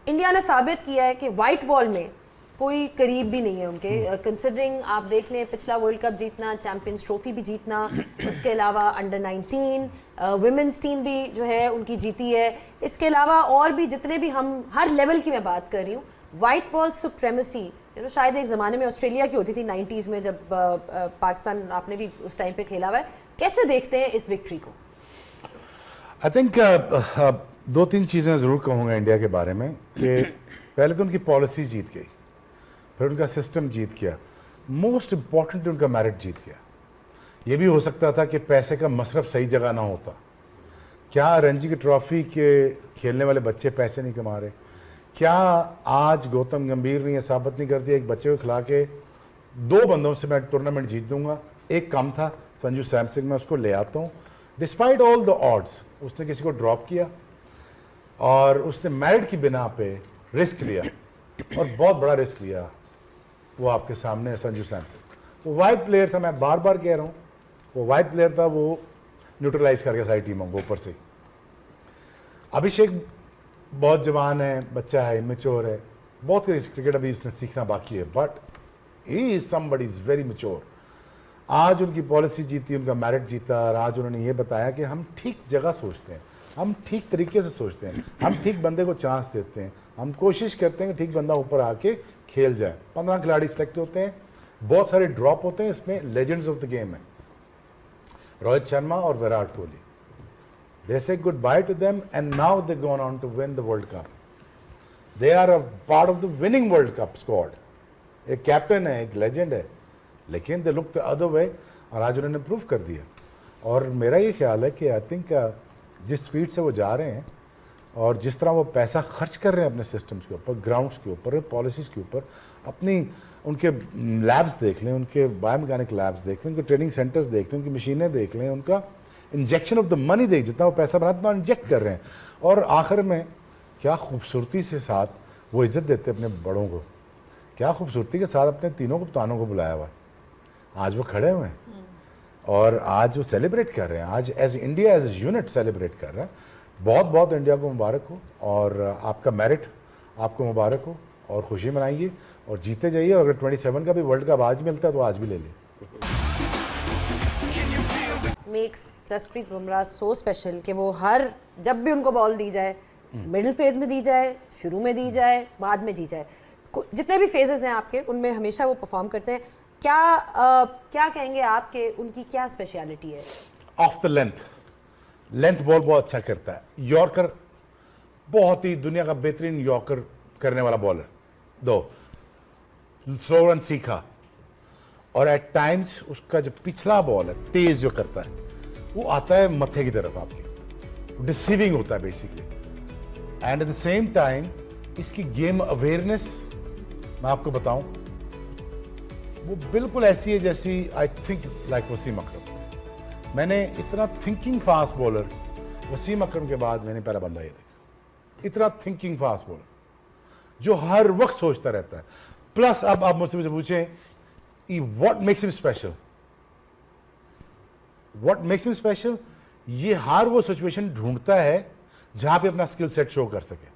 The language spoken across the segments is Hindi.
इंडिया ने साबित किया है कि वाइट बॉल में कोई करीब भी नहीं है उनके, कंसिडरिंग आप देख लें पिछला वर्ल्ड कप जीतना, चैंपियंस ट्रॉफी भी जीतना, उसके अलावा अंडर 19 वुमेंस टीम भी जो है उनकी जीती है, इसके अलावा और भी जितने भी, हम हर लेवल की मैं बात कर रही हूँ, वाइट बॉल सुप्रेमेसी शायद एक ज़माने में ऑस्ट्रेलिया की होती थी 90s में, जब पाकिस्तान आपने भी उस टाइम पे खेला हुआ है। कैसे देखते हैं इस विक्ट्री को? आई थिंक दो तीन चीज़ें ज़रूर कहूँगा इंडिया के बारे में कि पहले तो उनकी पॉलिसी जीत गई, फिर उनका सिस्टम जीत गया, मोस्ट इम्पॉर्टेंट उनका मेरिट जीत गया। ये भी हो सकता था कि पैसे का मसरफ सही जगह ना होता। क्या रणजी की ट्रॉफी के खेलने वाले बच्चे पैसे नहीं कमा रहे? क्या आज गौतम गंभीर ने यह साबित नहीं कर दिया एक बच्चे को खिला के 2 बंदों से मैं टूर्नामेंट जीत दूंगा? एक कम था संजू सैमसन, मैं उसको ले आता हूँ। डिस्पाइट ऑल द ऑड्स उसने किसी को ड्रॉप किया और उसने मेरिट की बिना पे रिस्क लिया, और बहुत बड़ा रिस्क लिया। वो आपके सामने है संजू सैमसन। वो वाइड प्लेयर था, मैं बार बार कह रहा हूँ, वो वाइड प्लेयर था, वो न्यूट्रलाइज कर गया सारी टीमों को ऊपर से। अभिषेक बहुत जवान है, बच्चा है, मेच्योर है, बहुत क्रिकेट अभी उसने सीखना बाकी है, but he is somebody is very mature. आज उनकी पॉलिसी जीती, उनका मेरिट जीता, और आज उन्होंने ये बताया कि हम ठीक जगह सोचते हैं, हम ठीक तरीके से सोचते हैं, हम ठीक बंदे को चांस देते हैं, हम कोशिश करते हैं कि ठीक बंदा ऊपर आके खेल जाए। 15 खिलाड़ी सेलेक्ट होते हैं, बहुत सारे ड्रॉप होते हैं, इसमें लेजेंड्स ऑफ द गेम है रोहित शर्मा और Virat Kohli. They say goodbye to them and now they've gone on to win the World Cup. They are a part of the winning World Cup squad. एक कैप्टन है, एक लेजेंड है, लेकिन they look the other way, और आज उन्होंने प्रूव कर दिया। और मेरा ये ख्याल है कि आई थिंक जिस स्पीड से वो जा रहे हैं और जिस तरह वो पैसा खर्च कर रहे हैं अपने सिस्टम्स के ऊपर, ग्राउंड्स के ऊपर, पॉलिसीज़ के ऊपर, अपनी उनके लैब्स देख लें, उनके बायोमैकेनिक लैब्स देख लें, उनके ट्रेनिंग सेंटर्स देख लें, उनकी मशीनें देख लें, उनका इंजेक्शन ऑफ द मनी देख, जितना वो पैसा बनाते हैं इंजेक्ट कर रहे हैं, और आखिर में क्या खूबसूरती से साथ वो इज्जत देते हैं अपने बड़ों को, क्या खूबसूरती के साथ अपने तीनों कप्तानों को बुलाया हुआ है। आज वो खड़े हुए हैं और आज वो सेलिब्रेट कर रहे हैं, आज as India as a unit celebrate कर रहा है। बहुत बहुत इंडिया को मुबारक हो, और आपका मेरिट आपको मुबारक हो, और खुशी मनाइए और जीते जाइए। और अगर 27 का भी वर्ल्ड कप आज मिलता है तो आज भी ले लीजिए। Makes Jasprit Bumrah so special कि वो हर जब भी उनको बॉल दी जाए, मिडिल फेज में दी जाए, शुरू में दी जाए, बाद में दी जाए, जितने भी फेजेस हैं आपके उनमें हमेशा वो परफॉर्म करते हैं। क्या कहेंगे आप कि उनकी क्या स्पेशलिटी है? ऑफ द लेंथ बॉल बहुत अच्छा करता है। यॉर्कर बहुत ही दुनिया का बेहतरीन यॉर्कर करने वाला बॉलर, 2 स्लो रन सीखा, और एट टाइम्स उसका जो पिछला बॉल है तेज जो करता है वो आता है मथे की तरफ, आपके डिसीविंग होता है basically. And at the same time इसकी गेम अवेयरनेस मैं आपको बताऊं, वो बिल्कुल ऐसी है जैसी आई थिंक लाइक वसीम अकरम। मैंने इतना थिंकिंग फास्ट बॉलर वसीम अकरम के बाद मैंने पहला बंदा ये देखा, इतना थिंकिंग फास्ट बॉलर जो हर वक्त सोचता रहता है। प्लस अब आप मुझसे पूछें what makes him special? What makes him special? ये हर वो सिचुएशन ढूंढता है जहां पे अपना स्किल सेट शो कर सके।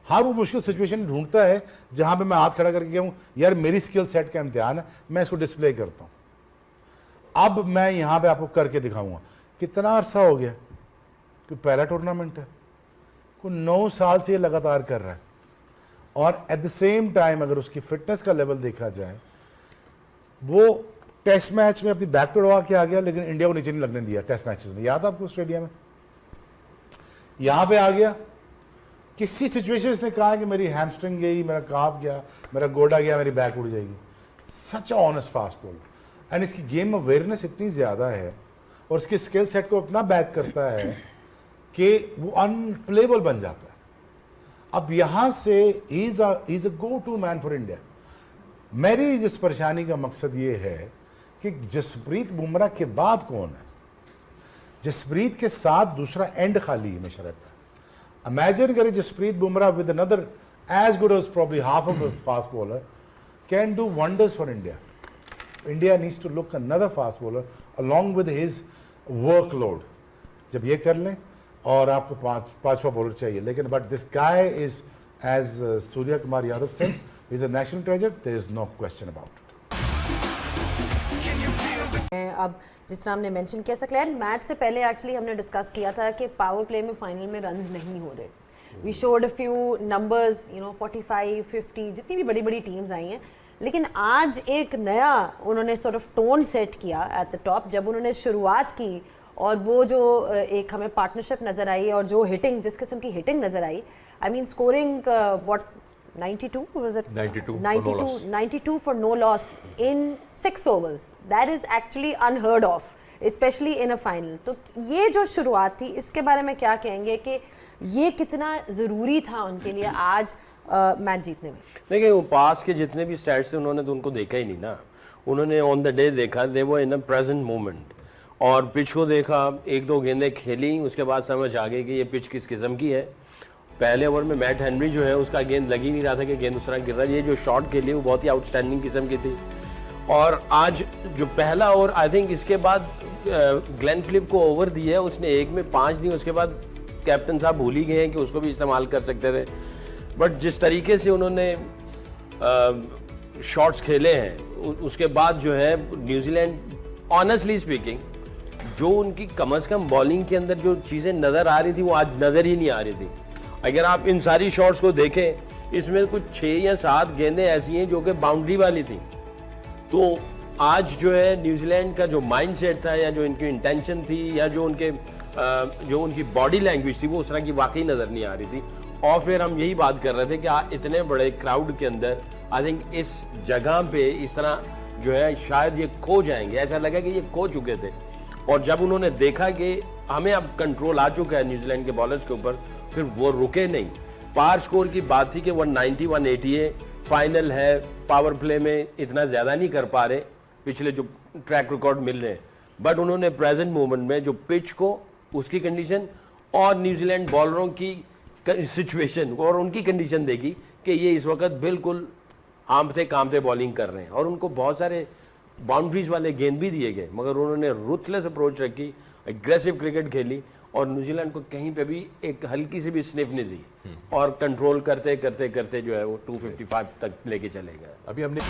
हर वो मुश्किल सिचुएशन ढूंढता है जहां पे मैं हाथ खड़ा करके कहूं यार मेरी स्किल सेट का इम्तिहान है, मैं इसको डिस्प्ले करता हूं। अब मैं यहां पे आपको करके दिखाऊंगा। कितना अरसा हो गया कि पहला टूर्नामेंट है, कोई 9 साल से ये लगातार कर रहा है, और एट द सेम टाइम अगर उसकी फिटनेस का लेवल देखा जाए, वो टेस्ट मैच में अपनी बैक तोड़वा के आ गया, लेकिन इंडिया को नीचे नहीं लगने दिया टेस्ट मैचेस में। याद आपको ऑस्ट्रेलिया में यहां पे आ गया, किसी सिचुएशन इसने कहा कि मेरी हैमस्ट्रिंग गई, मेरा काफ गया, मेरा गोडा गया, मेरी बैक उड़ जाएगी। सच ऑनेस्ट फास्ट बॉलर, एंड इसकी गेम अवेयरनेस इतनी ज़्यादा है और उसके स्किल सेट को इतना बैक करता है कि वो अनप्लेबल बन जाता है। अब यहां से is a go to man for India. मेरी जिस परेशानी का मकसद ये है कि जसप्रीत बुमराह के बाद कौन है? जसप्रीत के साथ दूसरा एंड खाली हमेशा रहता है। इमेजिन करें Jasprit Bumrah with another as good as probably half of this fast bowler can do wonders for India. India needs to look another fast bowler along with his workload. जब ये कर लें, और आपको पांचवा बॉलर चाहिए, लेकिन but this guy is as Surya Kumar Yadav said, he's a national treasure. There is no question about it. अब जिस तरह हमने मेंशन किया सकलैन मैच से पहले एक्चुअली हमने डिस्कस किया था कि पावर प्ले में फाइनल में रन्स नहीं हो रहे. We showed a few numbers, 45, 50, जितनी भी बड़ी बड़ी टीम्स आई हैं, लेकिन आज एक नया उन्होंने सॉर्ट ऑफ टोन सेट किया एट द टॉप जब उन्होंने शुरुआत की. और वो जो एक हमें पार्टनरशिप नज़र आई और जो हिटिंग, जिस किस्म की हिटिंग नज़र आई, I mean scoring what 92 was it 92 for no loss in 6 overs. That is actually unheard of, especially in a final. तो ये जो शुरुआत थी, इसके बारे में क्या कहेंगे कि ये कितना ज़रूरी था उनके लिए आज मैच जीतने में? देखिए, वो पास के जितने भी स्टैट्स थे उन्होंने तो उनको देखा ही नहीं ना. उन्होंने ऑन द डे देखा, दे वो इन अ प्रेजेंट मोमेंट, और पिच को देखा, एक दो गेंदें खेली, उसके बाद समझ आ गई कि ये पिच किस किस्म की है. पहले ओवर में मैट हेनरी जो है उसका गेंद लग ही नहीं रहा था कि गेंद उस तरह गिर रहा है. ये जो शॉट खेली वो बहुत ही आउटस्टैंडिंग किस्म की थी. और आज जो पहला ओवर, आई थिंक इसके बाद ग्लेन फिलिप को ओवर दिया है उसने, एक में 5 दिए, उसके बाद कैप्टन साहब भूल ही गए हैं कि उसको भी इस्तेमाल कर सकते थे. बट जिस तरीके से उन्होंने शॉट्स खेले हैं, उसके बाद जो है न्यूजीलैंड, ऑनेस्टली स्पीकिंग, जो उनकी कम से कम बॉलिंग के अंदर जो चीज़ें नज़र आ रही थी वो आज नज़र ही नहीं आ रही थी. अगर आप इन सारी शॉट्स को देखें, इसमें कुछ 6 या 7 गेंदें ऐसी हैं जो कि बाउंड्री वाली थी. तो आज जो है न्यूजीलैंड का जो माइंडसेट था, या जो इनकी इंटेंशन थी, या जो उनकी बॉडी लैंग्वेज थी, वो उस तरह की वाकई नज़र नहीं आ रही थी. और फिर हम यही बात कर रहे थे कि इतने बड़े क्राउड के अंदर आई थिंक इस जगह पे इस तरह जो है शायद ये खो जाएंगे, ऐसा लगा कि ये खो चुके थे. और जब उन्होंने देखा कि हमें अब कंट्रोल आ चुका है न्यूजीलैंड के बॉलर्स के ऊपर, फिर वो रुके नहीं. पार स्कोर की बात थी कि 190, 180 है, फाइनल है, पावर प्ले में इतना ज़्यादा नहीं कर पा रहे, पिछले जो ट्रैक रिकॉर्ड मिल रहे हैं. बट उन्होंने प्रेजेंट मोमेंट में जो पिच को, उसकी कंडीशन और न्यूजीलैंड बॉलरों की सिचुएशन और उनकी कंडीशन देखी कि ये इस वक्त बिल्कुल हाँफते कामते बॉलिंग कर रहे हैं. और उनको बहुत सारे बाउंड्रीज वाले गेंद भी दिए गए, मगर उन्होंने रुथलेस अप्रोच रखी, एग्रेसिव क्रिकेट खेली, और न्यूजीलैंड को कहीं पे भी एक हल्की सी भी स्निफ नहीं दी, और कंट्रोल करते करते करते जो है वो 255 तक लेके चले गए. अभी हमने